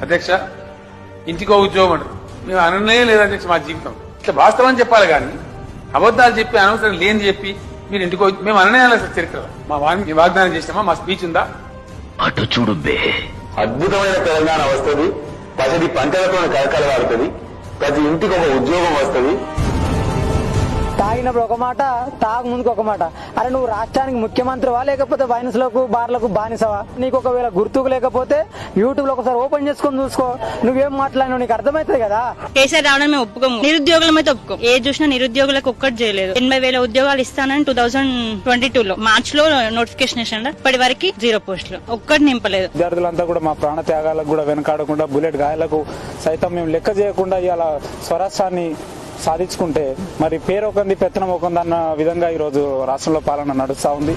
అధ్యక్ష ఇంటికో ఉద్యోగం అంటారు. మేము అననే లేదు అధ్యక్ష, మా జీవితం ఇట్లా వాస్తవం చెప్పాలి కానీ అబద్ధాలు చెప్పి అనవసరం లేని చెప్పి మీరు ఇంటికో మేము అననేయాలి సార్. చరిత్రలో మా వాగ్దానం చేసినామా? మా స్పీచ్ ఉందా? అటు చూడు బే. అద్భుతమైన తెలంగాణ వస్తుంది. పసిడి పంటలతో కలకలవాడుతుంది. ప్రతి ఇంటికి ఒక ఉద్యోగం వస్తుంది. తాగినప్పుడు ఒక మాట, తాగు ముందుకు ఒక మాట. అరే నువ్వు రాష్ట్రానికి ముఖ్యమంత్రివా లేకపోతే వైన్స్లకు బార్లకు బానిసవా? నీకు ఒకవేళ గుర్తుకు లేకపోతే యూట్యూబ్ లో ఒకసారి ఓపెన్ చేసుకొని చూసుకో. నువ్వేం మాట్లాడినావు నీకు అర్థమవుతుంది కదా. కేసీఆర్ రావడం మేము ఒప్పుకోము, నిరుద్యోగులం అయితే ఒప్పుకోం. ఏ చూసినా నిరుద్యోగులకు ఒక్కటి చేయలేదు. 80,000 ఉద్యోగాలు ఇస్తానని 2022 మార్చ్ లో నోటిఫికేషన్ ఇచ్చిండ. ఇప్పటి వరకు 0 పోస్టులు ఒక్కటి నింపలేదు. విద్యార్థులంతా కూడా మా ప్రాణ త్యాగాలకు కూడా వెనకాడకుండా, బుల్లెట్ గాయాలకు సైతం మేము లెక్క చేయకుండా ఇవాళ స్వరాష్ట్రాన్ని సాధించుకుంటే మరి పేరు ఒకంది పెత్తనం ఒకంది అన్న విధంగా ఈరోజు రాష్ట్రంలో పాలన నడుస్తా ఉంది.